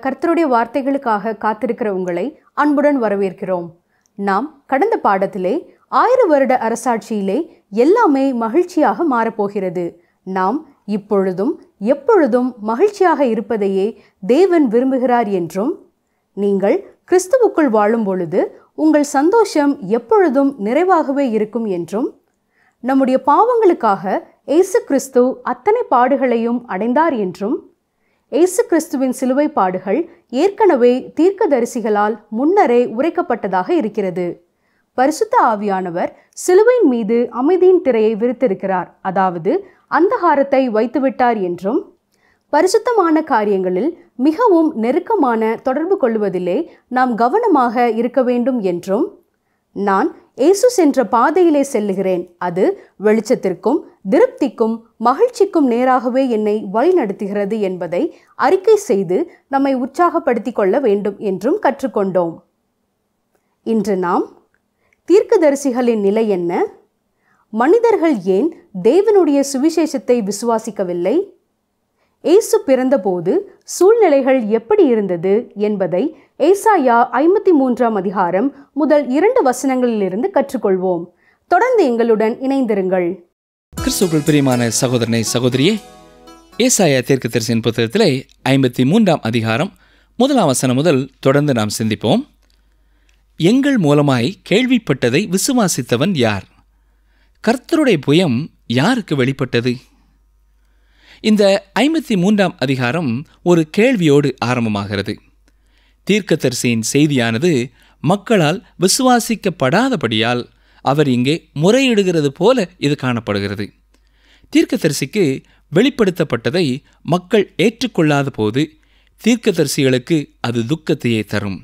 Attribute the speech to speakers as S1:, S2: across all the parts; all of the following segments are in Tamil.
S1: கர்த்தருடைய வார்த்தைகளுக்காக காத்திருக்கிற உங்களை அன்புடன் வரவேற்கிறோம். நாம் கடந்த பாடத்திலே 1000 வருட அரசாட்சியிலே எல்லாமே மகிழ்ச்சியாக மாறப்போகிறது. நாம் இப்பொழுதும் எப்பொழுதும் மகிழ்ச்சியாக இருப்பதையே தேவன் விரும்புகிறார் என்றும், நீங்கள் கிறிஸ்துவுக்குள் வாழும் பொழுது உங்கள் சந்தோஷம் எப்பொழுதும் நிறைவாகவே இருக்கும் என்றும், நம்முடைய பாவங்களுக்காக இயேசு கிறிஸ்து அத்தனை பாடுகளையும் அடைந்தார் என்றும், இயேசு கிறிஸ்துவின் சிலுவை பாடுகள் ஏற்கனவே தீர்க்கதரிசிகளால் முன்னரே உரைக்கப்பட்டதாக இருக்கிறது. பரிசுத்த ஆவியானவர் சிலுவையின் மீது அமைதியின் திரையை விரித்திருக்கிறார், அதாவது அந்தகாரத்தை வைத்துவிட்டார் என்றும், பரிசுத்தமான காரியங்களில் மிகவும் நெருக்கமான தொடர்பு கொள்வதிலே நாம் கவனமாக இருக்க வேண்டும் என்றும், நான் இயேசு சென்ற பாதையிலே செல்லுகிறேன், அது வெளிச்சத்திற்கும் திருப்திக்கும் மகிழ்ச்சிக்கும் நேராகவே என்னை வழிநடத்துகிறது என்பதை அறிக்கை செய்து நம்மை உற்சாகப்படுத்திக் கொள்ள வேண்டும் என்றும் கற்றுக்கொண்டோம். இன்று நாம் தீர்க்கதரிசிகளின் நிலை என்ன? மனிதர்கள் ஏன் தேவனுடைய சுவிசேஷத்தை விசுவாசிக்கவில்லை? இயேசு பிறந்தபோது சூழ்நிலைகள் எப்படி இருந்தது என்பதை ஏசாயா 53ஆம் அதிகாரம் முதல் 2 வசனங்களிலிருந்து கற்றுக்கொள்வோம். தொடர்ந்து எங்களுடன் இணைந்திருங்கள்.
S2: கிறிஸ்துவுக்குள் பிரியமான சகோதரனை சகோதரியே, ஏசாயா தீர்க்கதரிசியின் புத்தகத்திலே 53ஆம் அதிகாரம் 1ஆம் வசனம் முதல் தொடர்ந்து நாம் சிந்திப்போம். எங்கள் மூலமாய் கேள்விப்பட்டதை விசுவாசித்தவன் யார்? கர்த்தருடைய புயம் யாருக்கு வெளிப்பட்டது? இந்த 53ஆம் அதிகாரம் ஒரு கேள்வியோடு ஆரம்பமாகிறது. தீர்க்கதரிசியின் செய்தியானது மக்களால் விசுவாசிக்கப்படாதபடியால் அவர் இங்கே முறையிடுகிறது போல இது காணப்படுகிறது. தீர்க்கதரிசிக்கு வெளிப்படுத்தப்பட்டதை மக்கள் ஏற்றுக்கொள்ளாத போது தீர்க்கதரிசிகளுக்கு அது துக்கத்தையே தரும்.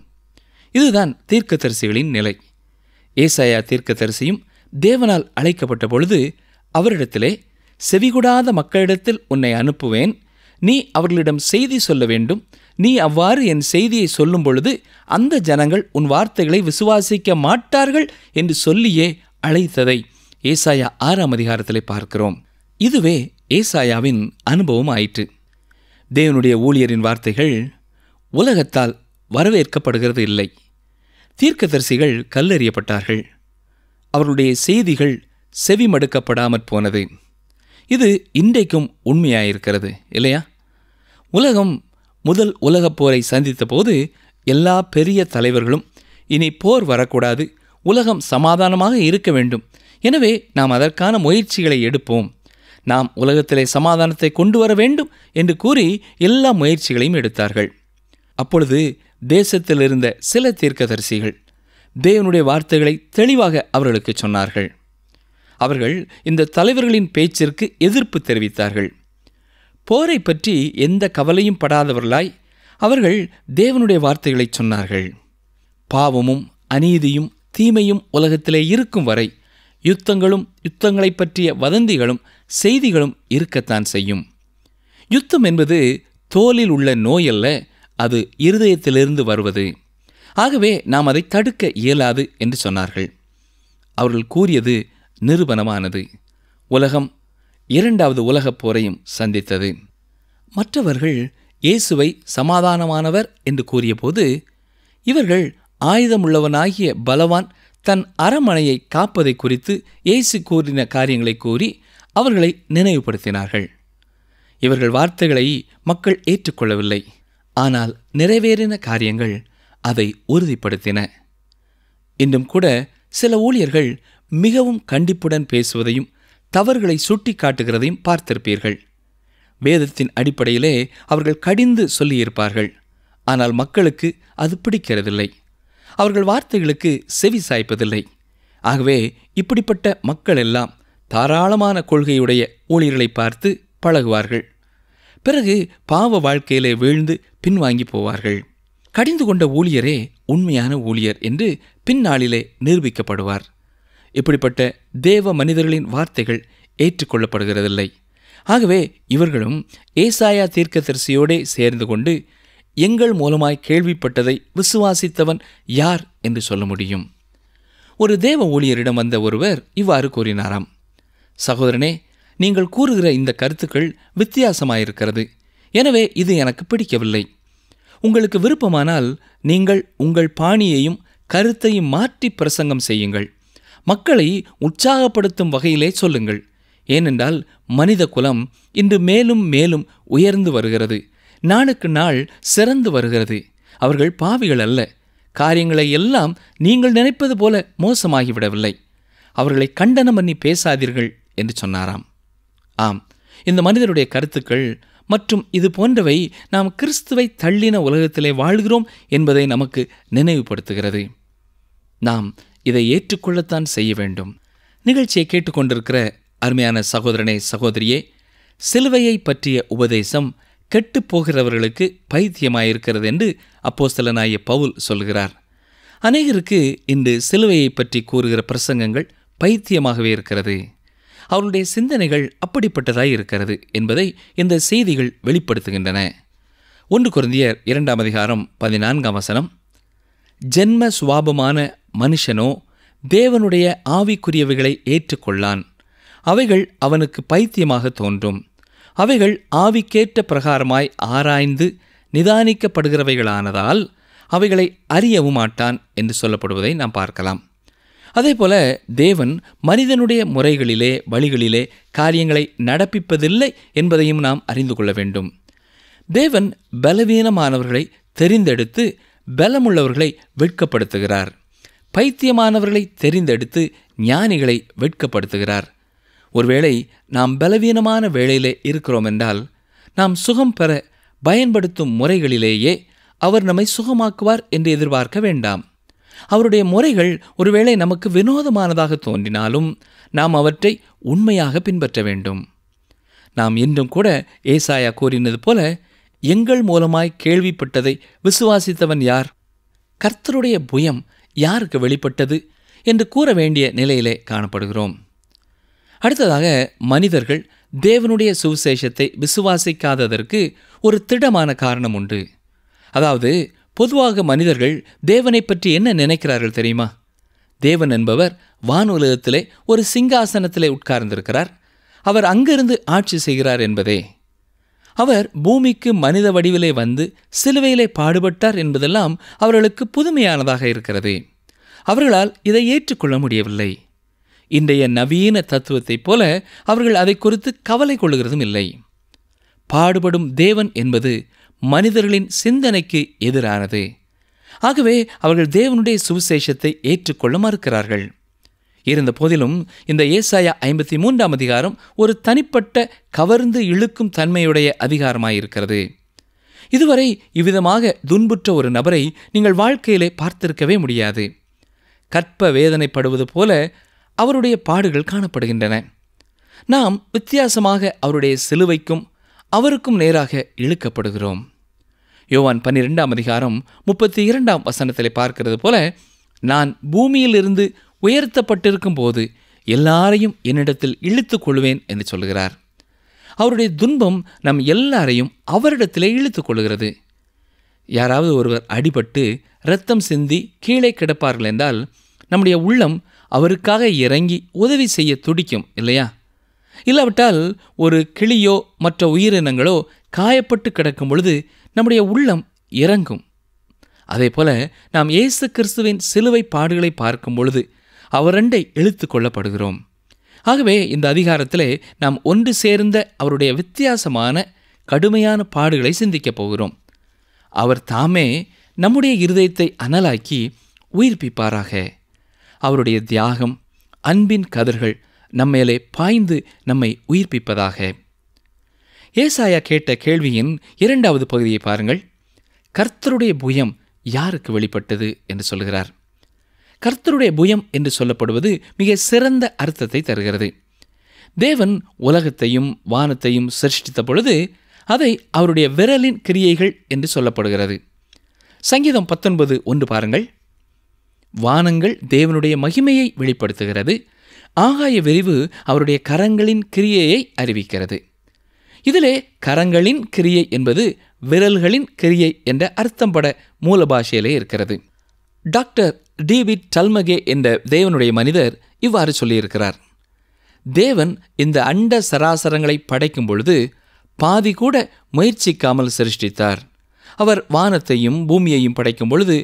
S2: இதுதான் தீர்க்கதரிசிகளின் நிலை. ஏசாயா தீர்க்கதரிசியும் தேவனால் அழைக்கப்பட்ட பொழுது அவரிடத்திலே, செவிகொடாத மக்களிடத்தில் உன்னை அனுப்புவேன், நீ அவர்களிடம் செய்தி சொல்ல வேண்டும், நீ அவ்வாறு என் செய்தியை சொல்லும் பொழுது அந்த ஜனங்கள் உன் வார்த்தைகளை விசுவாசிக்க மாட்டார்கள் என்று சொல்லியே அழைத்ததை ஏசாயா 6ஆம் அதிகாரத்திலே பார்க்கிறோம். இதுவே ஏசாயாவின் அனுபவம் ஆயிற்று. தேவனுடைய ஊழியரின் வார்த்தைகள் உலகத்தால் வரவேற்கப்படுகிறது இல்லை. தீர்க்கதரிசிகள் கல்லெறியப்பட்டார்கள். அவர்களுடைய செய்திகள் செவிமடுக்கப்படாமற் போனது. இது இன்றைக்கும் உண்மையாயிருக்கிறது இல்லையா? உலகம் முதல் உலகப் போரை சந்தித்த போது எல்லா பெரிய தலைவர்களும் இனி போர் வரக்கூடாது, உலகம் சமாதானமாக இருக்க வேண்டும், எனவே நாம் அதற்கான முயற்சிகளை எடுப்போம், நாம் உலகத்திலே சமாதானத்தை கொண்டு வர வேண்டும் என்று கூறி எல்லா முயற்சிகளையும் எடுத்தார்கள். அப்பொழுது தேசத்தில் இருந்த சில தீர்க்கதரிசிகள் தேவனுடைய வார்த்தைகளை தெளிவாக அவர்களுக்கு சொன்னார்கள். அவர்கள் இந்த தலைவர்களின் பேச்சிற்கு எதிர்ப்பு தெரிவித்தார்கள். போரை பற்றி எந்த கவலையும் படாதவர்களாய் அவர்கள் தேவனுடைய வார்த்தைகளை சொன்னார்கள். பாவமும் அநீதியும் தீமையும் உலகத்திலே இருக்கும் வரை யுத்தங்களும் யுத்தங்களை பற்றிய வதந்திகளும் செய்திகளும் இருக்கத்தான் செய்யும். யுத்தம் என்பது தோலில் உள்ள நோய் அல்ல, அது இருதயத்திலிருந்து வருவது. ஆகவே நாம் அதை தடுக்க இயலாது என்று சொன்னார்கள். அவர்கள் கூறியது நிரூபணமானது. உலகம் 2வது உலகப் போரையும் சந்தித்தது. மற்றவர்கள் இயேசுவை சமாதானமானவர் என்று கூறியபோது இவர்கள் ஆயுதமுள்ளவனாகிய பலவான் தன் அரமனையை காப்பதை குறித்து இயேசு கூறின காரியங்களை கூறி அவர்களை நினைவுபடுத்தினார்கள். இவர்கள் வார்த்தைகளை மக்கள் ஏற்றுக்கொள்ளவில்லை. ஆனால் நிறைவேறின காரியங்கள் அதை உறுதிப்படுத்தின. இன்றும் கூட சில ஊழியர்கள் மிகவும் கண்டிப்புடன் பேசுவதையும் தவறுகளை சுட்டி காட்டுகிறதையும் பார்த்திருப்பீர்கள். வேதத்தின் அடிப்படையிலே அவர்கள் கடிந்து சொல்லியிருப்பார்கள். ஆனால் மக்களுக்கு அது பிடிக்கிறதில்லை. அவர்கள் வார்த்தைகளுக்கு செவி சாய்ப்பதில்லை. ஆகவே இப்படிப்பட்ட மக்கள் எல்லாம் தாராளமான கொள்கையுடைய ஊழியர்களை பார்த்து பழகுவார்கள். பிறகு பாவ வாழ்க்கையிலே வீழ்ந்து பின்வாங்கி போவார்கள். கடிந்து கொண்ட ஊழியரே உண்மையான ஊழியர் என்று பின்னாளிலே நிரூபிக்கப்படுவார். இப்படிப்பட்ட தேவ மனிதர்களின் வார்த்தைகள் ஏற்றுக்கொள்ளப்படுகிறதில்லை. ஆகவே இவர்களும் ஏசாயா தீர்க்கதரிசியோடே சேர்ந்து கொண்டு எங்கள் மூலமாய் கேள்விப்பட்டதை விசுவாசித்தவன் யார் என்று சொல்ல முடியும். ஒரு தேவ ஊழியரிடம் வந்த ஒருவர் இவ்வாறு கூறினாராம்: சகோதரனே, நீங்கள் கூறுகிற இந்த கருத்துக்கள் வித்தியாசமாயிருக்கிறது. எனவே இது எனக்கு பிடிக்கவில்லை. உங்களுக்கு விருப்பமானால் நீங்கள் உங்கள் பாணியையும் கருத்தையும் மாற்றி பிரசங்கம் செய்யுங்கள். மக்களை உற்சாகப்படுத்தும் வகையிலே சொல்லுங்கள். ஏனென்றால் மனித குலம் இன்று மேலும் மேலும் உயர்ந்து வருகிறது. நாளுக்கு நாள் சிறந்து வருகிறது. அவர்கள் பாவிகள் அல்ல. காரியங்களை எல்லாம் நீங்கள் நினைப்பது போல மோசமாகிவிடவில்லை. அவர்களை கண்டனம் பண்ணி பேசாதீர்கள் என்று சொன்னாராம். ஆம், இந்த மனிதருடைய கருத்துக்கள் மற்றும் இது போன்றவை நாம் கிறிஸ்துவை தள்ளின உலகத்திலே வாழ்கிறோம் என்பதை நமக்கு நினைவுபடுத்துகிறது. நாம் இதை ஏற்றுக்கொள்ளத்தான் செய்ய வேண்டும். நிகழ்ச்சியை கேட்டுக்கொண்டிருக்கிற அருமையான சகோதரனே, சகோதரியே, சிலுவையை பற்றிய உபதேசம் கெட்டுப்போகிறவர்களுக்கு பைத்தியமாயிருக்கிறது என்று அப்போஸ்தலனாகிய பவுல் சொல்கிறார். அநேகருக்கு இன்று சிலுவையை பற்றி கூறுகிற பிரசங்கங்கள் பைத்தியமாகவே இருக்கிறது. அவருடைய சிந்தனைகள் அப்படிப்பட்டதாய் இருக்கிறது என்பதை இந்த செய்திகள் வெளிப்படுத்துகின்றன. 1 கொரிந்தியர் 2:14 ஜென்ம சுவாபமான மனுஷனோ தேவனுடைய ஆவிக்குரியவைகளை ஏற்றுக்கொள்ளான். அவைகள் அவனுக்கு பைத்தியமாக தோன்றும். அவைகள் ஆவிக்கேற்ற பிரகாரமாய் ஆராய்ந்து நிதானிக்கப்படுகிறவைகளானதால் அவைகளை அறியவும் மாட்டான் என்று சொல்லப்படுவதை நாம் பார்க்கலாம். அதேபோல தேவன் மனிதனுடைய முறைகளிலே, வழிகளிலே காரியங்களை நடப்பிப்பதில்லை என்பதையும் நாம் அறிந்து கொள்ள வேண்டும். தேவன் பலவீனமானவர்களை தெரிந்தெடுத்து பலமுள்ளவர்களை வெட்கப்படுத்துகிறார். பைத்தியமானவர்களை தெரிந்தெடுத்து ஞானிகளை வெட்கப்படுத்துகிறார். ஒருவேளை நாம் பலவீனமான வேளையிலே இருக்கிறோம் என்றால் நாம் சுகம் பெற பயன்படுத்தும் முறைகளிலேயே அவர் நம்மை சுகமாக்குவார் என்று எதிர்பார்க்க வேண்டாம். அவருடைய முறைகள் ஒருவேளை நமக்கு வினோதமானதாக தோன்றினாலும் நாம் அவற்றை உண்மையாக பின்பற்ற வேண்டும். நாம் இன்றும் கூட ஏசாயா கூறினது போல, எங்கள் மூலமாய் கேள்விப்பட்டதை விசுவாசித்தவன் யார்? கர்த்தருடைய புயம் யாருக்கு வெளிப்பட்டது என்று கூற வேண்டிய நிலையிலே காணப்படுகிறோம். அடுத்ததாக, மனிதர்கள் தேவனுடைய சுவிசேஷத்தை விசுவாசிக்காததற்கு ஒரு திடமான காரணம் உண்டு. அதாவது, பொதுவாக மனிதர்கள் தேவனை பற்றி என்ன நினைக்கிறார்கள் தெரியுமா? தேவன் என்பவர் வானுலகத்திலே ஒரு சிங்காசனத்திலே உட்கார்ந்திருக்கிறார். அவர் அங்கிருந்து ஆட்சி செய்கிறார் என்பதே. அவர் பூமிக்கு மனித வடிவிலே வந்து சிலுவையிலே பாடுபட்டார் என்பதெல்லாம் அவர்களுக்கு புதுமையானதாக இருக்கிறது. அவர்களால் இதை ஏற்றுக்கொள்ள முடியவில்லை. இன்றைய நவீன தத்துவத்தைப் போல அவர்கள் அதை குறித்து கவலை கொள்ளுகிறதும் இல்லை. பாடுபடும் தேவன் என்பது மனிதர்களின் சிந்தனைக்கு எதிரானது. ஆகவே அவர்கள் தேவனுடைய சுவிசேஷத்தை ஏற்றுக்கொள்ள மறுக்கிறார்கள். இருந்த போதிலும் இந்த ஏசாயா 53 ஒரு தனிப்பட்ட கவர்ந்து இழுக்கும் தன்மையுடைய அதிகாரமாயிருக்கிறது. இதுவரை இவ்விதமாக துன்புற்ற ஒரு நபரை நீங்கள் வாழ்க்கையிலே பார்த்திருக்கவே முடியாது. கற்ப வேதனைப்படுவது போல அவருடைய பாடுகள் காணப்படுகின்றன. நாம் வித்தியாசமாக அவருடைய சிலுவைக்கும் அவருக்கும் நேராக இழுக்கப்படுகிறோம். யோவான் 12:32 பார்க்கிறது போல, நான் பூமியிலிருந்து உயர்த்தப்பட்டிருக்கும் போது எல்லாரையும் என்னிடத்தில் இழுத்துக் கொள்வேன் என்று சொல்கிறார். அவருடைய துன்பம் நம் எல்லாரையும் அவரிடத்திலே இழுத்துக் கொள்கிறது. யாராவது ஒருவர் அடிபட்டு இரத்தம் சிந்தி கீழே கிடப்பார்கள் என்றால் நம்முடைய உள்ளம் அவருக்காக இறங்கி உதவி செய்ய துடிக்கும், இல்லையா? இல்லாவிட்டால் ஒரு கிளியோ மற்ற உயிரினங்களோ காயப்பட்டு கிடக்கும் பொழுது நம்முடைய உள்ளம் இறங்கும். அதே போல நாம் இயேசு கிறிஸ்துவின் சிலுவை பாடுகளை பார்க்கும் பொழுது அவரண்டை இழுத்து கொள்ளப்படுகிறோம். ஆகவே இந்த அதிகாரத்திலே நாம் ஒன்று சேர்ந்த அவருடைய வித்தியாசமான கடுமையான பாடுகளை சிந்திக்கப் போகிறோம். அவர் தாமே நம்முடைய இருதயத்தை அனலாக்கி உயிர்ப்பிப்பாராக. அவருடைய தியாகம், அன்பின் கதிர்கள் நம்மேலே பாய்ந்து நம்மை உயிர்ப்பிப்பதாக. ஏசாயா கேட்ட கேள்வியின் 2வது பகுதியை பாருங்கள். கர்த்தருடைய புயம் யாருக்கு வெளிப்பட்டது என்று சொல்கிறார். கர்த்தருடைய புயம் என்று சொல்லப்படுவது மிக சிறந்த அர்த்தத்தை தருகிறது. தேவன் உலகத்தையும் வானத்தையும் சிருஷ்டித்த பொழுது அதை அவருடைய விரலின் கிரியைகள் என்று சொல்லப்படுகிறது. சங்கீதம் 19:1 பாருங்கள். வானங்கள் தேவனுடைய மகிமையை வெளிப்படுத்துகிறது, ஆகாய விரிவு அவருடைய கரங்களின் கிரியையை அறிவிக்கிறது. இதிலே கரங்களின் கிரியை என்பது விரல்களின் கிரியை என்ற அர்த்தம் பட மூல பாஷையிலே இருக்கிறது. டாக்டர் டேவிட் டல்மகே என்ற தேவனுடைய மனிதர் இவ்வாறு சொல்லியிருக்கிறார். தேவன் இந்த அண்ட சராசரங்களை படைக்கும் பொழுது பாதி கூட முயற்சிக்காமல் சிருஷ்டித்தார். அவர் வானத்தையும் பூமியையும் படைக்கும் பொழுது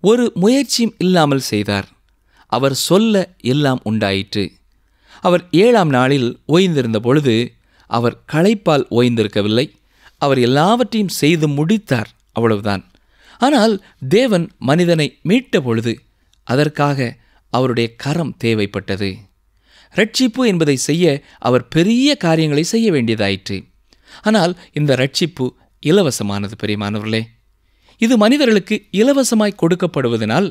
S2: ஒரு முயற்சியும் இல்லாமல் செய்தார். அவர் சொல்ல எல்லாம் உண்டாயிற்று. அவர் 7ஆம் நாளில் ஓய்ந்திருந்த பொழுது அவர் களைப்பால் ஓய்ந்திருக்கவில்லை. அவர் எல்லாவற்றையும் செய்து முடித்தார், அவ்வளவுதான். ஆனால் தேவன் மனிதனை மீட்ட பொழுது அதற்காக அவருடைய கரம் தேவைப்பட்டது. ரட்சிப்பு என்பதை செய்ய அவர் பெரிய காரியங்களை செய்ய வேண்டியதாயிற்று. ஆனால் இந்த ரட்சிப்பு இலவசமானது. பிரியமானவர்களே, இது மனிதர்களுக்கு இலவசமாய் கொடுக்கப்படுவதனால்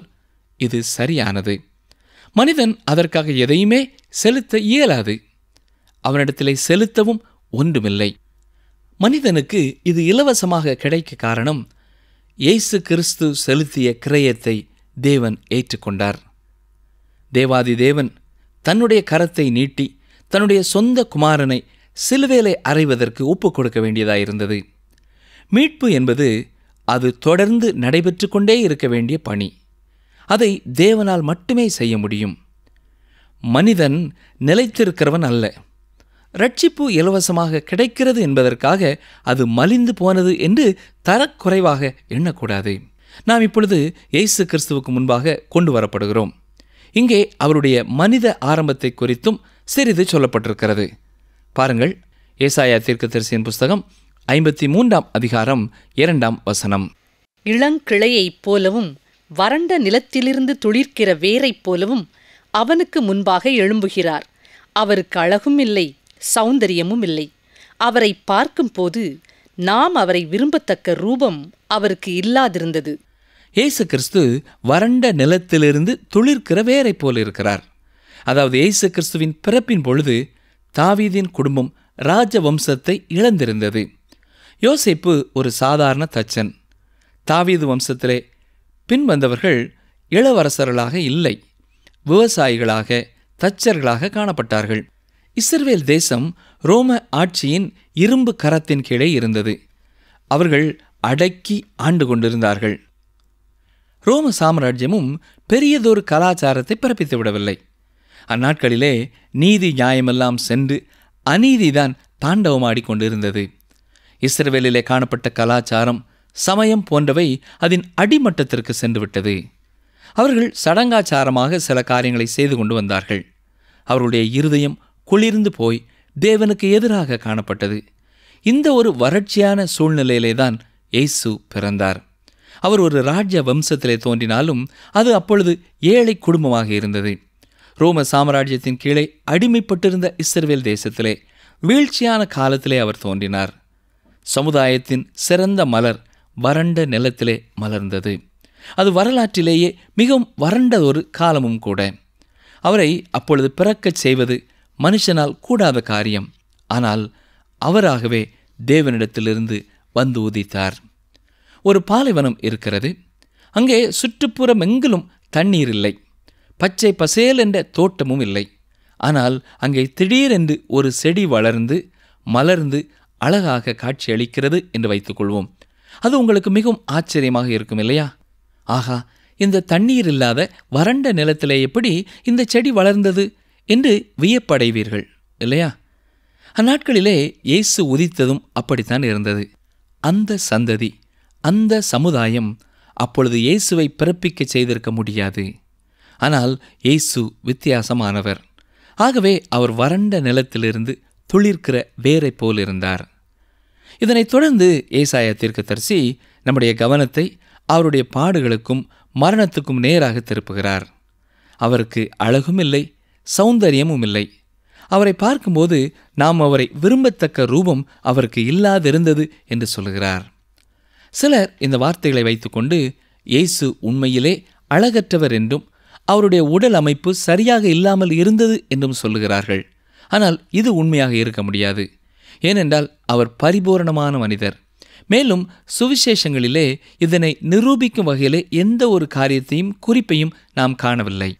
S2: இது சரியானது. மனிதன் அதற்காக எதையுமே செலுத்த இயலாது. அவனிடத்திலே செலுத்தவும் ஒன்றுமில்லை. மனிதனுக்கு இது இலவசமாக கிடைக்க காரணம், இயேசு கிறிஸ்து செலுத்திய கிரயத்தை தேவன் ஏற்றுக்கொண்டார். தேவாதி தேவன் தன்னுடைய கரத்தை நீட்டி தன்னுடைய சொந்த குமாரனை சிலுவையிலே அறைவதற்கு ஒப்புக் கொடுக்க வேண்டியதாயிருந்தது. மீட்பு என்பது அது தொடர்ந்து நடைபெற்று கொண்டே இருக்க வேண்டிய பணி. அதை தேவனால் மட்டுமே செய்ய முடியும். மனிதன் நிலைத்திருக்கிறவன் அல்ல. ரட்சிப்பு இலவசமாக கிடைக்கிறது என்பதற்காக அது மலிந்து போனது என்று தரக்குறைவாக எண்ணக்கூடாது. நாம் இப்பொழுது இயேசு கிறிஸ்துவுக்கு முன்பாக கொண்டு வரப்படுகிறோம். இங்கே அவருடைய மனித ஆரம்பத்தை குறித்தும் சிறிது சொல்லப்பட்டிருக்கிறது. பாருங்கள், ஏசாயா தீர்க்கதரிசியின் புஸ்தகம் 53ஆம் அதிகாரம் 2ஆம் வசனம்.
S3: இளங்கிளையைப் போலவும் வறண்ட நிலத்திலிருந்து துளிர்க்கிற வேரைப் போலவும் அவனுக்கு முன்பாக எழும்புகிறார். அவருக்கு அழகும் இல்லை, சௌந்தரியமும் இல்லை. அவரை பார்க்கும்போது நாம் அவரை விரும்பத்தக்க ரூபம் அவருக்கு இல்லாதிருந்தது.
S2: இயேசு கிறிஸ்து வறண்ட நிலத்திலிருந்து துளிர்க்கிற வேரை போல் இருக்கிறார். அதாவது இயேசு கிறிஸ்துவின் பிறப்பின் பொழுது தாவீதின் குடும்பம் ராஜ வம்சத்தை இழந்திருந்தது. யோசேப்பு ஒரு சாதாரண தச்சன். தாவீது வம்சத்திலே பின்வந்தவர்கள் இளவரசர்களாக இல்லை, விவசாயிகளாக, தச்சர்களாக காணப்பட்டார்கள். இஸ்ரவேல் தேசம் ரோம ஆட்சியின் இரும்பு கரத்தின் கீழே இருந்தது. அவர்கள் அடக்கி ஆண்டு கொண்டிருந்தார்கள். ரோம சாம்ராஜ்யமும் பெரியதொரு கலாச்சாரத்தை பிறப்பித்து விடவில்லை. அந்நாட்களிலே நீதி நியாயமெல்லாம் சென்று அநீதிதான் தாண்டவமாடி கொண்டிருந்தது. இஸ்ரவேலிலே காணப்பட்ட கலாச்சாரம், சமயம் போன்றவை அதன் அடிமட்டத்திற்கு சென்றுவிட்டது. அவர்கள் சடங்காச்சாரமாக சில காரியங்களை செய்து கொண்டு வந்தார்கள். அவர்களுடைய இருதயம் குளிர்ந்து போய் தேவனுக்கு எதிராக காணப்பட்டது. இந்த ஒரு வறட்சியான சூழ்நிலையிலே தான் இயேசு பிறந்தார். அவர் ஒரு ராஜ்ய வம்சத்திலே தோன்றினாலும் அது அப்பொழுது ஏழை குடும்பமாக இருந்தது. ரோம சாம்ராஜ்யத்தின் கீழே அடிமைப்பட்டிருந்த இஸ்ரவேல் தேசத்திலே வீழ்ச்சியான காலத்திலே அவர் தோன்றினார். சமுதாயத்தின் சிறந்த மலர் வறண்ட நிலத்திலே மலர்ந்தது. அது வரலாற்றிலேயே மிகவும் வறண்ட ஒரு காலமும் கூட. அவரை அப்பொழுது பிறக்கச் செய்வது மனுஷனால் கூடாத காரியம். ஆனால் அவராகவே தேவனிடத்திலிருந்து வந்து உதித்தார். ஒரு பாலைவனம் இருக்கிறது. அங்கே சுற்றுப்புறமெங்கிலும் தண்ணீர் இல்லை, பச்சை பசேல் என்ற தோட்டமும் இல்லை. ஆனால் அங்கே திடீரென்று ஒரு செடி வளர்ந்து மலர்ந்து அழகாக காட்சியளிக்கிறது என்று வைத்துக்கொள்வோம். அது உங்களுக்கு மிகவும் ஆச்சரியமாக இருக்கும் இல்லையா? ஆகா, இந்த தண்ணீர் இல்லாத வறண்ட நிலத்திலே எப்படி இந்த செடி வளர்ந்தது என்று வியப்படைவீர்கள் இல்லையா? அந்நாட்களிலே இயேசு உதித்ததும் அப்படித்தான் இருந்தது. அந்த சந்ததி, அந்த சமுதாயம் அப்பொழுது இயேசுவை பிறப்பிக்க செய்திருக்க முடியாது. ஆனால் இயேசு வித்தியாசமானவர். ஆகவே அவர் வறண்ட நிலத்திலிருந்து துளிர்க்கிற வேரை போல் இருந்தார். இதனைத் தொடர்ந்து ஏசாயா தீர்க்கதரிசி நம்முடைய கவனத்தை அவருடைய பாடுகளுக்கும் மரணத்துக்கும் நேராக திருப்புகிறார். அவருக்கு அழகும் இல்லை, சௌந்தரியமும் இல்லை. அவரை பார்க்கும்போது நாம் அவரை விரும்பத்தக்க ரூபம் அவருக்கு இல்லாதிருந்தது என்று சொல்கிறார். சிலர் இந்த வார்த்தைகளை வைத்துக்கொண்டு இயேசு உண்மையிலே அழகற்றவர் என்றும் அவருடைய உடல் அமைப்பு சரியாக இல்லாமல் இருந்தது என்றும் சொல்லுகிறார்கள். ஆனால் இது உண்மையாக இருக்க முடியாது. ஏனென்றால் அவர் பரிபூரணமான மனிதர். மேலும் சுவிசேஷங்களிலே இதனை நிரூபிக்கும் வகையிலே எந்த ஒரு காரியத்தையும் குறிப்பையும் நாம் காணவில்லை.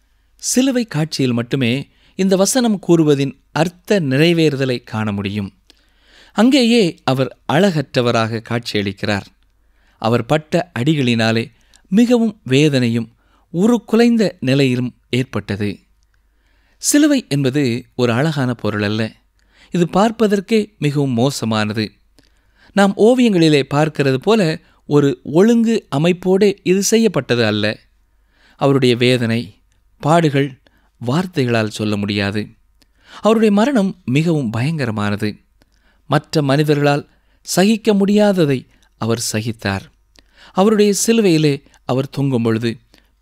S2: சிலுவை காட்சியில் மட்டுமே இந்த வசனம் கூறுவதின் அர்த்த நிறைவேறுதலை காண முடியும். அங்கேயே அவர் அழகற்றவராக காட்சியளிக்கிறார். அவர் பட்ட அடிகளினாலே மிகவும் வேதனையும் உருக்குலைந்த நிலையிலும் ஏற்பட்டது. சிலுவை என்பது ஒரு அழகான பொருள் அல்ல. இது பார்ப்பதற்கே மிகவும் மோசமானது. நாம் ஓவியங்களிலே பார்க்கிறது போல ஒரு ஒழுங்கு அமைப்போடு இது செய்யப்பட்டது அல்ல. அவருடைய வேதனை, பாடுகள் வார்த்தைகளால் சொல்ல முடியாது. அவருடைய மரணம் மிகவும் பயங்கரமானது. மற்ற மனிதர்களால் சகிக்க முடியாததை அவர் சகித்தார். அவருடைய சிலுவையிலே அவர் தொங்கும் பொழுது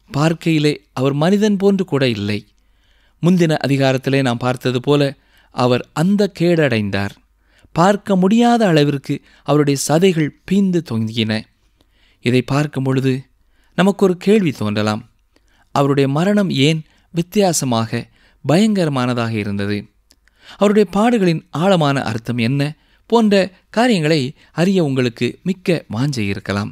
S2: பார்க்கையிலே அவர் மனிதன் போன்று கூட இல்லை. முந்தின அதிகாரத்திலே நாம் பார்த்தது போல அவர் அந்த கேடடைந்தார். பார்க்க முடியாத அளவிற்கு அவருடைய சதைகள் பீந்து தொங்கின. இதை பார்க்கும் பொழுது நமக்கு ஒரு கேள்வி தோன்றலாம். அவருடைய மரணம் ஏன் வித்தியாசமாக பயங்கரமானதாக இருந்தது? அவருடைய பாடுகளின் ஆழமான அர்த்தம் என்ன போன்ற காரியங்களை அறிய உங்களுக்கு மிக்க வாஞ்சை இருக்கலாம்.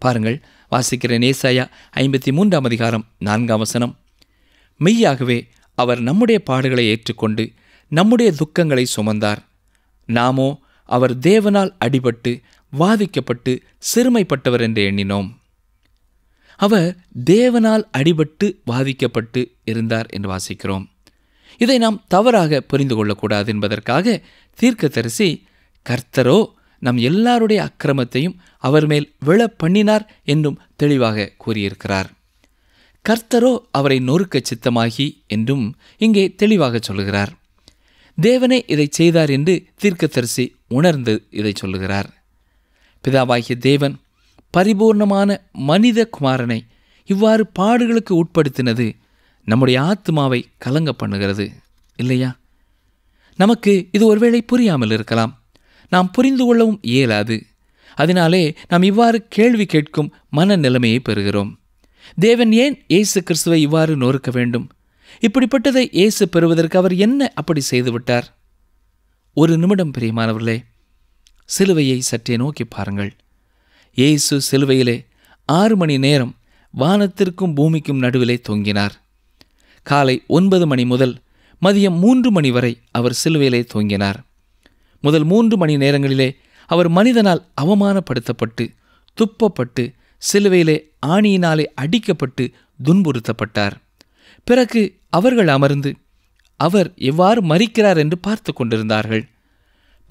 S2: பாருங்கள், வாசிக்கிறேன். ஏசாயா 53 அதிகாரம் 4 வசனம். மெய்யாகவே அவர் நம்முடைய பாடுகளை ஏற்றுக்கொண்டு நம்முடைய துக்கங்களை சுமந்தார். நாமோ அவர் தேவனால் அடிபட்டு வாதிக்கப்பட்டு சிறுமைப்பட்டவர் என்று எண்ணினோம். அவர் தேவனால் அடிபட்டு வாதிக்கப்பட்டு இருந்தார் என்று வாசிக்கிறோம். இதை நாம் தவறாக புரிந்து கொள்ளக்கூடாது என்பதற்காக தீர்க்கதரிசி, கர்த்தரோ நம் எல்லாருடைய அக்கிரமத்தையும் அவர் மேல் விழ பண்ணினார் என்றும் தெளிவாக கூறியிருக்கிறார். கர்த்தரோ அவரை நொறுக்க சித்தமாகி என்றும் இங்கே தெளிவாக சொல்லுகிறார். தேவனே இதை செய்தார் என்று தீர்க்கதரிசி உணர்ந்து இதை சொல்லுகிறார். பிதாவாகிய தேவன் பரிபூர்ணமான மனித குமாரனை இவ்வாறு பாடுகளுக்கு உட்படுத்தினது நம்முடைய ஆத்மாவை கலங்க பண்ணுகிறது இல்லையா? நமக்கு இது ஒருவேளை புரியாமல் இருக்கலாம். நாம் புரிந்து கொள்ளவும் இயலாது. அதனாலே நாம் இவ்வாறு கேள்வி கேட்கும் மனநிலைமையை பெறுகிறோம். தேவன் ஏன் இயேசு கிறிஸ்துவை இவ்வாறு நொறுக்க வேண்டும்? இப்படிப்பட்டதை இயேசு பெறுவதற்கு அவர் என்ன அப்படி செய்துவிட்டார்? ஒரு நிமிடம் பிரியமானவர்களே, சிலுவையை சற்றே நோக்கி பாருங்கள். இயேசு சிலுவையிலே 6 மணி நேரம் வானத்திற்கும் பூமிக்கும் நடுவிலே தொங்கினார். காலை 9 மணி முதல் மதியம் 3 மணி வரை அவர் சிலுவையிலே தொங்கினார். முதல் 3 மணி நேரங்களிலே அவர் மனிதனால் அவமானப்படுத்தப்பட்டு துப்பப்பட்டு சிலுவையிலே ஆணியினாலே அடிக்கப்பட்டு துன்புறுத்தப்பட்டார். பிறகு அவர்கள் அமர்ந்து அவர் எவ்வாறு மரிக்கிறார் என்று பார்த்து கொண்டிருந்தார்கள்.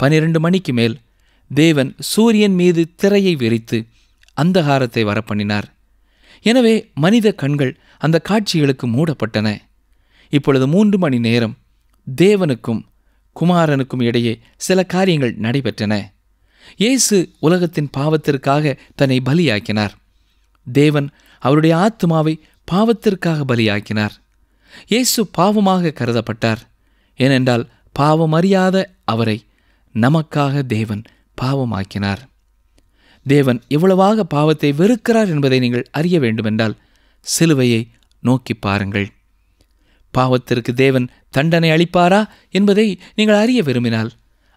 S2: 12 மணிக்கு மேல் தேவன் சூரியன் மீது திரையை விரித்து அந்தகாரத்தை வரப்பண்ணினார். எனவே மனித கண்கள் அந்த காட்சிகளுக்கு மூடப்பட்டன. இப்பொழுது 3 மணி நேரம் தேவனுக்கும் குமாரனுக்கும் இடையே சில காரியங்கள் நடைபெற்றன. இயேசு உலகத்தின் பாவத்திற்காக தன்னை பலியாக்கினார். தேவன் அவருடைய ஆத்மாவை பாவத்திற்காக பலியாக்கினார். இயேசு பாவமாக கருதப்பட்டார். ஏனென்றால் பாவம் அறியாத அவரை நமக்காக தேவன் பாவமாக்கினார். தேவன் எவ்வளவாக பாவத்தை வெறுக்கிறார் என்பதை நீங்கள் அறிய வேண்டுமென்றால் சிலுவையை நோக்கி பாருங்கள். பாவத்திற்கு தேவன் தண்டனை அளிப்பாரா என்பதை நீங்கள் அறிய விரும்பினால்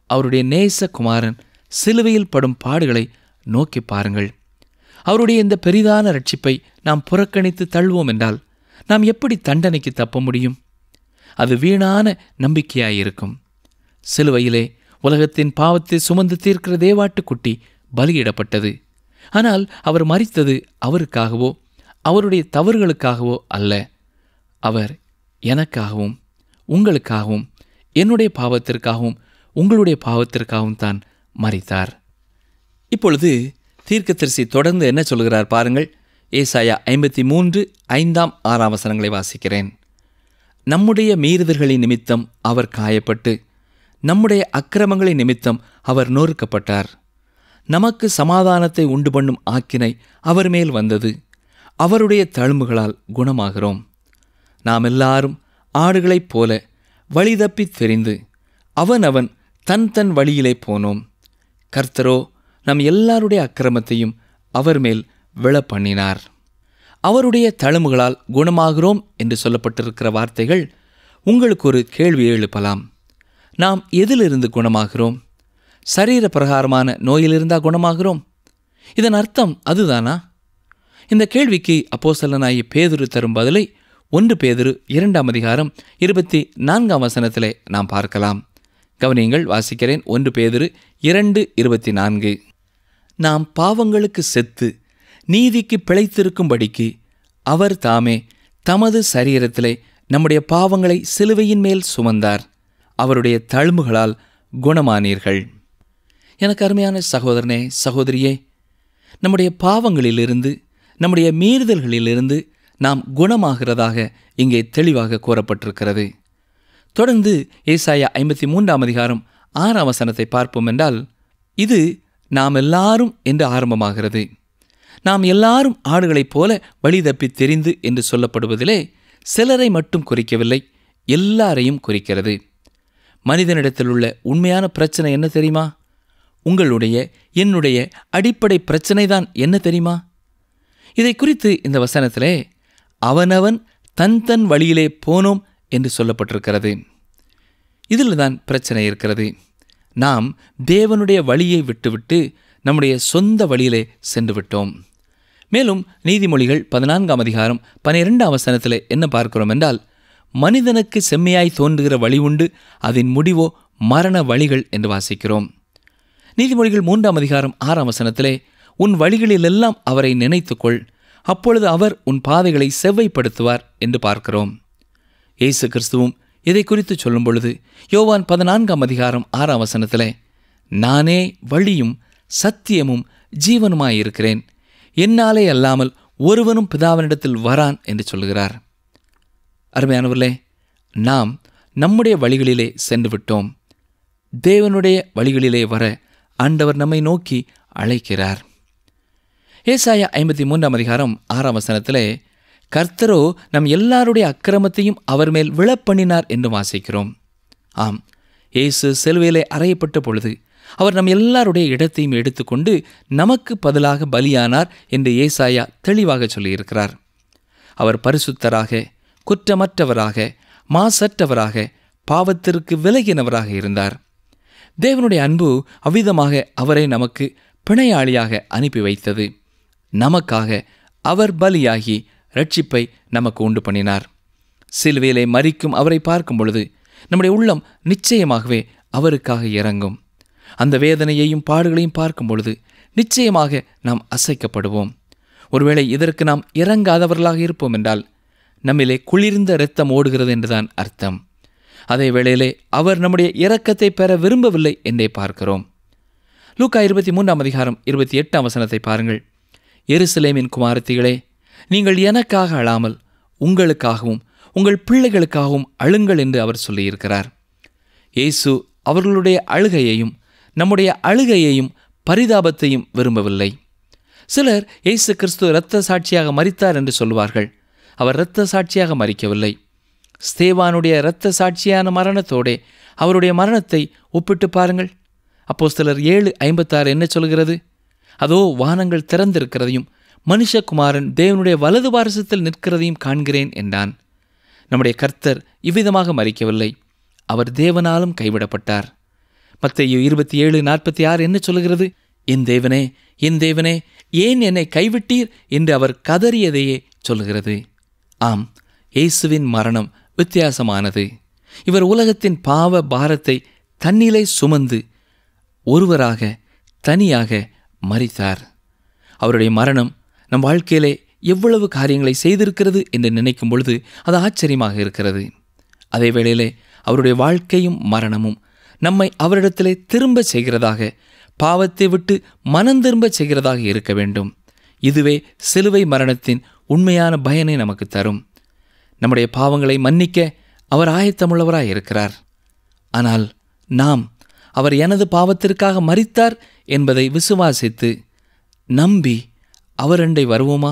S2: அவருடைய நேச குமாரன் சிலுவையில் படும் பாடுகளை நோக்கி பாருங்கள். அவருடைய இந்த பெரிதான ரட்சிப்பை நாம் புறக்கணித்து தள்ளுவோம் என்றால் நாம் எப்படி தண்டனைக்கு தப்ப முடியும்? அது வீணான நம்பிக்கையாயிருக்கும். சிலுவையிலே உலகத்தின் பாவத்தை சுமந்து தீர்க்கிற தேவாட்டுக்குட்டி பலியிடப்பட்டது. ஆனால் அவர் மரித்தது அவருக்காகவோ அவருடைய தவறுகளுக்காகவோ அல்ல. அவர் எனக்காகவும் உங்களுக்காகவும் என்னுடைய பாவத்திற்காகவும் உங்களுடைய பாவத்திற்காகவும் தான் மரித்தார். இப்பொழுது தீர்க்கதரிசி தொடர்ந்து என்ன சொல்கிறார் பாருங்கள். ஏசாயா 53 5 6 வசனங்களை வாசிக்கிறேன். நம்முடைய மீறுதல்களின் நிமித்தம் அவர் காயப்பட்டு நம்முடைய அக்கிரமங்களின் நிமித்தம் அவர் நொறுக்கப்பட்டார். நமக்கு சமாதானத்தை உண்டு பண்ணும் ஆக்கினை அவர் மேல் வந்தது. அவருடைய தழும்புகளால் குணமாகிறோம். நாம் எல்லாரும் ஆடுகளைப் போல வழி தப்பித் தெரிந்து அவன் தன் தன் வழியிலே போனோம். கர்த்தரோ நம் எல்லாருடைய அக்கிரமத்தையும் அவர் மேல் விழ பண்ணினார். அவருடைய தழும்புகளால் குணமாகிறோம் என்று சொல்லப்பட்டிருக்கிற வார்த்தைகள் உங்களுக்கு ஒரு கேள்வியை எழுப்பலாம். நாம் எதிலிருந்து குணமாகிறோம்? சரீர பிரகாரமான நோயிலிருந்தா குணமாகிறோம்? இதன் அர்த்தம் அதுதானா? இந்த கேள்விக்கு அப்போஸ்தலனாகிய பேதுரு தரும் பதிலை 1 பேதுரு 2 அதிகாரம் 24 வசனத்திலே நாம் பார்க்கலாம். கவனியங்கள், வாசிக்கிறேன். 1 பேதுரு 2:24. நாம் பாவங்களுக்கு செத்து நீதிக்கு பிழைத்திருக்கும்படிக்கு அவர் தாமே தமது சரீரத்திலே நம்முடைய பாவங்களை சிலுவையின் மேல் சுமந்தார். அவருடைய தழும்புகளால் குணமானீர்கள். எனக்கு அருமையான சகோதரனே, சகோதரியே, நம்முடைய பாவங்களிலிருந்து, நம்முடைய மீறுதல்களிலிருந்து நாம் குணமாகிறதாக இங்கே தெளிவாக கூறப்பட்டிருக்கிறது. தொடர்ந்து ஏசாயா 53ஆம் அதிகாரம் 6ஆம் வசனத்தை பார்ப்போம் என்றால், இது நாம் எல்லாரும் என்று ஆரம்பமாகிறது. நாம் எல்லாரும் ஆடுகளைப் போல வழி தப்பி தெரிந்து என்று சொல்லப்படுவதிலே சிலரை மட்டும் குறிக்கவில்லை, எல்லாரையும் குறிக்கிறது. மனிதனிடத்தில் உள்ள உண்மையான பிரச்சனை என்ன தெரியுமா? உங்களுடைய, என்னுடைய அடிப்படை பிரச்சனை தான் என்ன தெரியுமா? இதை குறித்து இந்த வசனத்திலே அவனவன் தன் தன் வழியிலே போனோம் என்று சொல்லப்பட்டிருக்கிறது. இதில் தான் பிரச்சனை இருக்கிறது. நாம் தேவனுடைய வழியை விட்டுவிட்டு நம்முடைய சொந்த வழியிலே சென்று விட்டோம். மேலும் நீதிமொழிகள் 14ஆம் அதிகாரம் 12ஆம் வசனத்திலே என்ன பார்க்கிறோம் என்றால், மனிதனுக்கு செம்மையாய் தோன்றுகிற வழி உண்டு, அதன் முடிவோ மரண வழிகள் என்று வாசிக்கிறோம். நீதிமொழிகள் 3ஆம் அதிகாரம் 6ஆம் வசனத்திலே, உன் வழிகளிலெல்லாம் அவரை நினைத்துக்கொள், அப்பொழுது அவர் உன் பாதைகளை செவ்வைப்படுத்துவார் என்று பார்க்கிறோம். இயேசு கிறிஸ்துவும் இதை குறித்து சொல்லும் பொழுது யோவான் 14ஆம் அதிகாரம் 6ஆம் வசனத்திலே, நானே வழியும் சத்தியமும் ஜீவனுமாயிருக்கிறேன், என்னாலே அல்லாமல் ஒருவனும் பிதாவினிடத்தில் வரான் என்று சொல்கிறார். அருமையானவர்களே, நாம் நம்முடைய வழிகளிலே சென்று விட்டோம். தேவனுடைய வழிகளிலே வர ஆண்டவர் நம்மை நோக்கி அழைக்கிறார். ஏசாயா 53ஆம் அதிகாரம் 6ஆம் வசனத்திலே, கர்த்தரோ நம் எல்லாருடைய அக்கிரமத்தையும் அவர் மேல் விழப்பண்ணினார் என்று வாசிக்கிறோம். ஆம், இயேசு சிலுவையிலே அறையப்பட்ட பொழுது அவர் நம் எல்லாருடைய இடத்தையும் எடுத்துக்கொண்டு நமக்கு பதிலாக பலியானார் என்று ஏசாயா தெளிவாக சொல்லியிருக்கிறார். அவர் பரிசுத்தராக, குற்றமற்றவராக, மாசற்றவராக, பாவத்திற்கு விலகினவராக இருந்தார். தேவனுடைய அன்பு அவ்விதமாக அவரை நமக்கு பிணையாளியாக அனுப்பி வைத்தது. நமக்காக அவர் பலியாகி இரட்சிப்பை நமக்கு உண்டு பண்ணினார். சிலுவையிலே மரிக்கும் அவரை பார்க்கும் பொழுது நம்முடைய உள்ளம் நிச்சயமாகவே அவருக்காக இறங்கும். அந்த வேதனையையும் பாடுகளையும் பார்க்கும் பொழுது நிச்சயமாக நாம் அசைக்கப்படுவோம். ஒருவேளை இதற்கு நாம் இறங்காதவர்களாக இருப்போம் என்றால் நம்மிலே குளிர்ந்த இரத்தம் ஓடுகிறது என்றுதான் அர்த்தம். அதே வேளையிலே அவர் நம்முடைய இரக்கத்தை பெற விரும்பவில்லை என்றே பார்க்கிறோம். லூக்கா 23ஆம் அதிகாரம் 28ஆம் வசனத்தை பாருங்கள். எருசலேமின் குமாரத்திகளே, நீங்கள் எனக்காக அழாமல் உங்களுக்காகவும் உங்கள் பிள்ளைகளுக்காகவும் அழுங்கள் என்று அவர் சொல்லியிருக்கிறார். இயேசு அவர்களுடைய அழுகையையும் நம்முடைய அழுகையையும் பரிதாபத்தையும் விரும்பவில்லை. சிலர் இயேசு கிறிஸ்து இரத்த சாட்சியாக மரித்தார் என்று சொல்வார்கள். அவர் இரத்த சாட்சியாக மரிக்கவில்லை. ஸ்தேவானுடைய இரத்த சாட்சியான மரணத்தோடே அவருடைய மரணத்தை ஒப்பிட்டு பாருங்கள். அப்போஸ்தலர் 7:56 என்ன சொல்கிறது? அதோ வானங்கள் திறந்திருக்கிறதையும் மனுஷகுமாரன் தேவனுடைய வலது பாரசத்தில் நிற்கிறதையும் காண்கிறேன் என்றான். நம்முடைய கர்த்தர் இவ்விதமாக மரிக்கவில்லை. அவர் தேவனாலும் கைவிடப்பட்டார். மத்தேயு 27:46 என்ன சொல்கிறது? என் தேவனே, என் தேவனே, ஏன் என்னை கைவிட்டீர் என்று அவர் கதறியதையே சொல்கிறது. ஆம், இயேசுவின் மரணம் வித்தியாசமானது. இவர் உலகத்தின் பாவ பாரத்தை தன்னிலே சுமந்து ஒருவராக தனியாக மரித்தார். அவருடைய மரணம் நம் வாழ்க்கையிலே எவ்வளவு காரியங்களை செய்திருக்கிறது என்று நினைக்கும் பொழுது அது ஆச்சரியமாக இருக்கிறது. அதே வேளையிலே அவருடைய வாழ்க்கையும் மரணமும் நம்மை அவரிடத்திலே திரும்ப செய்கிறதாக, பாவத்தை விட்டு மனம் திரும்ப செய்கிறதாக இருக்க வேண்டும். இதுவே சிலுவை மரணத்தின் உண்மையான பயனை நமக்கு தரும். நம்முடைய பாவங்களை மன்னிக்க அவர் ஆயத்தமுள்ளவராய் இருக்கிறார். ஆனால் நாம் அவர் எனது பாவத்திற்காக மரித்தார் என்பதை விசுவாசித்து நம்பி அவரண்டை வருவோமா?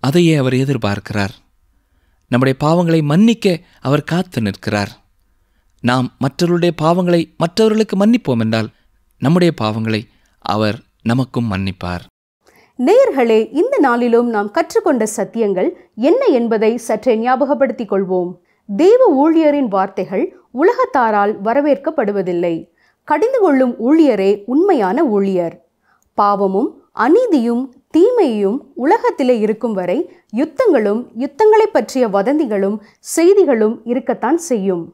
S2: அதையே அவர் எதிர்பார்க்கிறார். நம்முடைய பாவங்களை மன்னிக்க அவர் காத்து நிற்கிறார். நாம் மற்றவர்களுடைய பாவங்களை மற்றவர்களுக்கு மன்னிப்போம் என்றால் நம்முடைய பாவங்களை அவர் நமக்கும் மன்னிப்பார்.
S1: நேயர்களே, இந்த நாளிலும் நாம் கற்றுக்கொண்ட சத்தியங்கள் என்ன என்பதை சற்றே ஞாபகப்படுத்திக் கொள்வோம். தேவ ஊழியரின் வார்த்தைகள் உலகத்தாரால் வரவேற்கப்படுவதில்லை. கடிந்து கொள்ளும் ஊழியரே உண்மையான ஊழியர். பாவமும் அநீதியும் தீமையும் உலகத்திலே இருக்கும் வரை யுத்தங்களும் யுத்தங்களை பற்றிய வதந்திகளும் செய்திகளும் இருக்கத்தான் செய்யும்.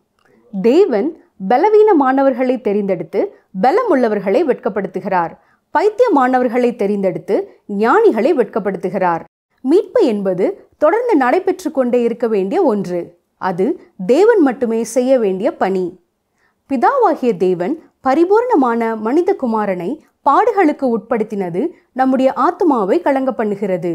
S1: தேவன் பலவீனமானவர்களை தெரிந்தெடுத்து பலமுள்ளவர்களை வெட்கப்படுத்துகிறார். பைத்தியமானவர்களை தெரிந்தெடுத்து ஞானிகளை வெட்கப்படுத்துகிறார். மீட்பு என்பது தொடர்ந்து நடைபெற்று கொண்டே இருக்க வேண்டிய ஒன்று. அது தேவன் மட்டுமே செய்ய வேண்டிய பணி. பிதாவாகிய தேவன் பரிபூர்ணமான மனித குமாரனை பாடுகளுக்கு உட்படுத்தினது நம்முடைய ஆத்துமாவை கலங்க பண்ணுகிறது.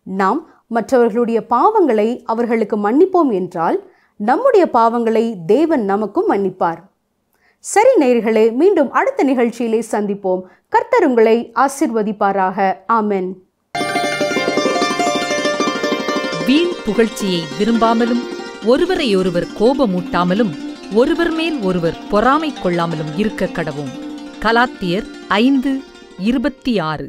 S1: நாம் மற்றவர்களுடைய பாவங்களை அவர்களுக்கு மன்னிப்போம் என்றால் நம்முடைய பாவங்களை தேவன் நமக்கும் மன்னிப்பார். சரி நேயர்களே, மீண்டும் அடுத்த நிகழ்ச்சியிலே சந்திப்போம். கர்த்தர் உங்களை ஆசீர்வதிப்பாராக. ஆமென்.
S4: வீண் புகழ்ச்சியை விரும்பாமலும் ஒருவரையொருவர் கோபமூட்டாமலும் ஒருவர் மேல் ஒருவர் பொறாமை கொள்ளாமலும் இருக்க கடவோம். கலாத்தியர் 5:26.